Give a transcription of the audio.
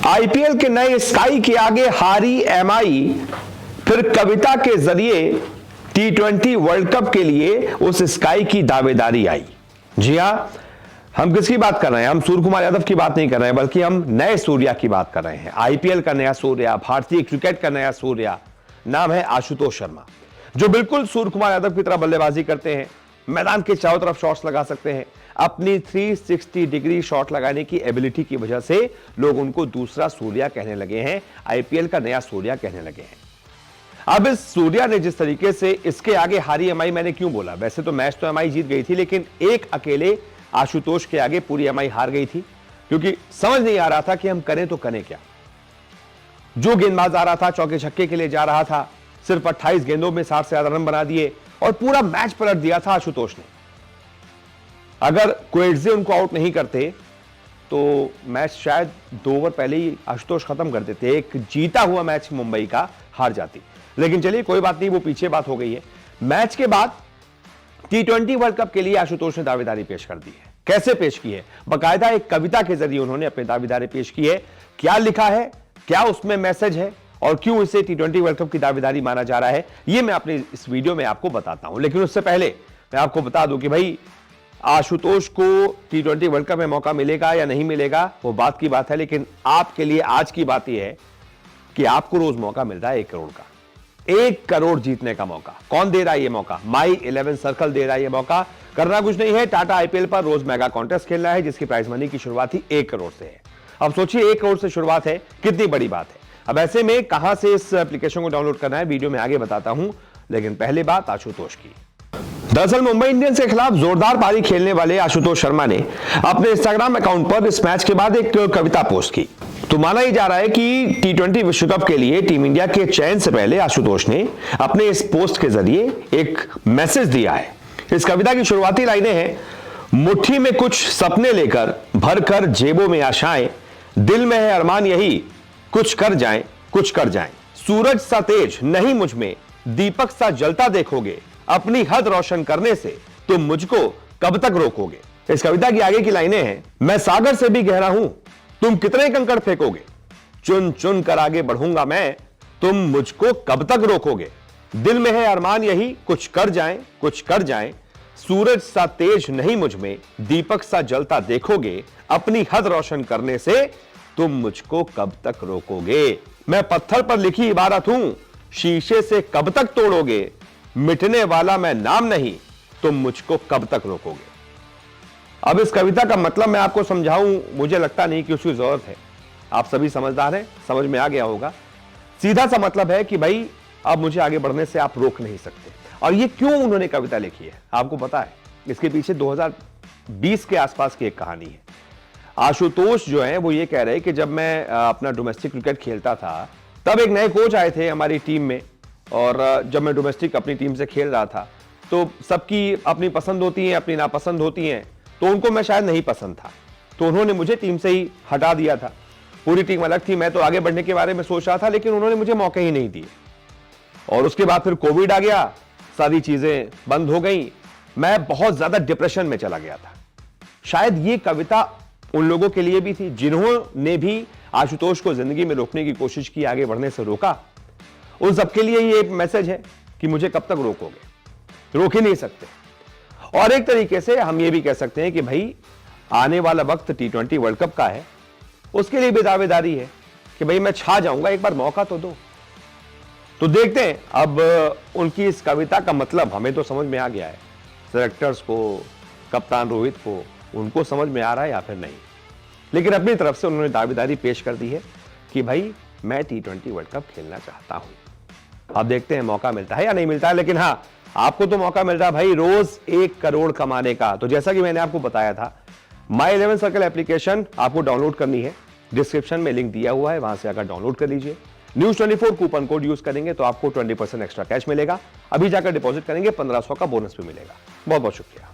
IPL के नए sky के आगे हारी एमआई, फिर कविता के जरिए टी20 वर्ल्ड कप के लिए उस स्काई की दावेदारी आई। जी हां, हम किसकी बात कर रहे हैं? हम सूर्य कुमार यादव की बात नहीं कर रहे हैं, बल्कि हम नए सूर्या की बात कर रहे हैं। आईपीएल का नया सूर्या, भारतीय क्रिकेट का नया सूर्या, नाम है आशुतोष शर्मा, जो बिल्कुल सूर्य कुमार यादव की तरह बल्लेबाजी करते हैं, मैदान के चारों तरफ शॉट्स लगा सकते हैं। अपनी 360 डिग्री शॉट लगाने की एबिलिटी की वजह से लोग उनको दूसरा सूर्या कहने लगे हैं, आईपीएल का नया सूर्या कहने लगे हैं। अब इस सूर्या ने जिस तरीके से इसके आगे हारी एमआई, मैंने क्यों बोला? वैसे तो मैच तो एमआई जीत गई थी, लेकिन एक अकेले आशुतोष के आगे पूरी एमआई हार गई थी, क्योंकि समझ नहीं आ रहा था कि हम करें तो करें क्या। जो गेंदबाज आ रहा था चौके छक्के के लिए जा रहा था, सिर्फ 28 गेंदों में 60 से ज्यादा रन बना दिए और पूरा मैच पलट दिया था आशुतोष ने। अगर क्वेट्जे उनको आउट नहीं करते तो मैच शायद 2 ओवर पहले ही आशुतोष खत्म कर देते, एक जीता हुआ मैच मुंबई का हार जाती। लेकिन चलिए कोई बात नहीं, वो पीछे बात हो गई है। मैच के बाद टी20 वर्ल्ड कप के लिए आशुतोष ने दावेदारी पेश कर दी है। कैसे पेश की है? बाकायदा एक कविता के जरिए उन्होंने अपनी दावेदारी पेश की है। क्या लिखा है, क्या उसमें मैसेज है और क्यों इसे टी20 वर्ल्ड कप की दावेदारी माना जा रहा है, यह मैं अपने इस वीडियो में आपको बताता हूं। लेकिन उससे पहले मैं आपको बता दूं कि भाई आशुतोष को टी20 वर्ल्ड कप में मौका मिलेगा या नहीं मिलेगा, वो बात की बात है। लेकिन आपके लिए आज की बात यह है कि आपको रोज मौका मिल रहा है 1 करोड़ का, 1 करोड़ जीतने का मौका। कौन दे रहा है ये मौका? माई 11 सर्कल दे रहा है ये मौका। करना कुछ नहीं है, टाटा आईपीएल पर रोज मेगा कॉन्टेस्ट खेलना है, जिसकी प्राइज मनी की शुरुआत ही 1 करोड़ से है। अब सोचिए 1 करोड़ से शुरुआत है, कितनी बड़ी बात है। अब ऐसे में कहां से इस एप्लीकेशन को डाउनलोड करना है, वीडियो में आगे बताता हूं। लेकिन पहले बात आशुतोष की। दरअसल मुंबई इंडियंस के खिलाफ जोरदार पारी खेलने वाले आशुतोष शर्मा ने अपने इंस्टाग्राम अकाउंट पर इस मैच के बाद एक कविता पोस्ट की। तो माना ही जा रहा है कि टी20 विश्व कप के लिए टीम इंडिया के चयन से पहले आशुतोष ने अपने इस पोस्ट के जरिए एक मैसेज दिया है। इस कविता की शुरुआती लाइनें हैं, मुट्ठी में कुछ सपने लेकर भरकर जेबों में आशाएं, दिल में है अरमान यही कुछ कर जाएं, कुछ कर जाएं। सूरज सा तेज नहीं मुझ में, दीपक सा जलता देखोगे, अपनी हद रोशन करने से तुम मुझको कब तक रोकोगे। इस कविता की आगे की लाइनें हैं, मैं सागर से भी गहरा हूं, तुम कितने कंकड़ फेंकोगे, चुन चुन कर आगे बढ़ूंगा मैं, तुम मुझको कब तक रोकोगे। दिल में है अरमान यही कुछ कर जाएं, कुछ कर जाएं। सूरज सा तेज नहीं मुझ में, दीपक सा जलता देखोगे, अपनी हद रोशन करने से तुम मुझको कब तक रोकोगे। मैं पत्थर पर लिखी इबारत हूं, शीशे से कब तक तोड़ोगे, मिटने वाला मैं नाम नहीं, तुम मुझको कब तक रोकोगे। अब इस कविता का मतलब मैं आपको समझाऊं, मुझे लगता नहीं कि उसकी जरूरत है। आप सभी समझदार हैं, समझ में आ गया होगा। सीधा सा मतलब है कि भाई अब मुझे आगे बढ़ने से आप रोक नहीं सकते। और ये क्यों उन्होंने कविता लिखी है आपको पता है? इसके पीछे 2020 के आसपास की एक कहानी है। आशुतोष जो है वो ये कह रहे हैं कि जब मैं अपना डोमेस्टिक क्रिकेट खेलता था, तब एक नए कोच आए थे हमारी टीम में, और जब मैं डोमेस्टिक अपनी टीम से खेल रहा था तो सबकी अपनी पसंद होती है, अपनी नापसंद होती हैं, तो उनको मैं शायद नहीं पसंद था, तो उन्होंने मुझे टीम से ही हटा दिया था। पूरी टीम अलग थी, मैं तो आगे बढ़ने के बारे में सोच रहा था, लेकिन उन्होंने मुझे मौके ही नहीं दिए। और उसके बाद फिर कोविड आ गया, सारी चीजें बंद हो गई, मैं बहुत ज्यादा डिप्रेशन में चला गया था। शायद ये कविता उन लोगों के लिए भी थी जिन्होंने भी आशुतोष को जिंदगी में रोकने की कोशिश की, आगे बढ़ने से रोका। उन सबके लिए ये मैसेज है कि मुझे कब तक रोकोगे, रोक ही नहीं सकते। और एक तरीके से हम ये भी कह सकते हैं कि भाई आने वाला वक्त टी20 वर्ल्ड कप का है, उसके लिए भी दावेदारी है कि भाई मैं छा जाऊंगा, एक बार मौका तो दो। तो देखते हैं अब उनकी इस कविता का मतलब हमें तो समझ में आ गया है, सेलेक्टर्स को, कप्तान रोहित को, उनको समझ में आ रहा है या फिर नहीं। लेकिन अपनी तरफ से उन्होंने दावेदारी पेश कर दी है कि भाई मैं टी20 वर्ल्ड कप खेलना चाहता हूं। अब देखते हैं मौका मिलता है या नहीं मिलता है। लेकिन हाँ, आपको तो मौका मिल रहा है भाई रोज 1 करोड़ कमाने का। तो जैसा कि मैंने आपको बताया था, माई 11 सर्कल एप्लीकेशन आपको डाउनलोड करनी है, डिस्क्रिप्शन में लिंक दिया हुआ है, वहां से आकर डाउनलोड कर लीजिए। न्यूज 24 कूपन कोड यूज करेंगे तो आपको 20% एक्स्ट्रा कैश मिलेगा। अभी जाकर डिपॉजिट करेंगे 1500 का बोनस भी मिलेगा। बहुत बहुत शुक्रिया।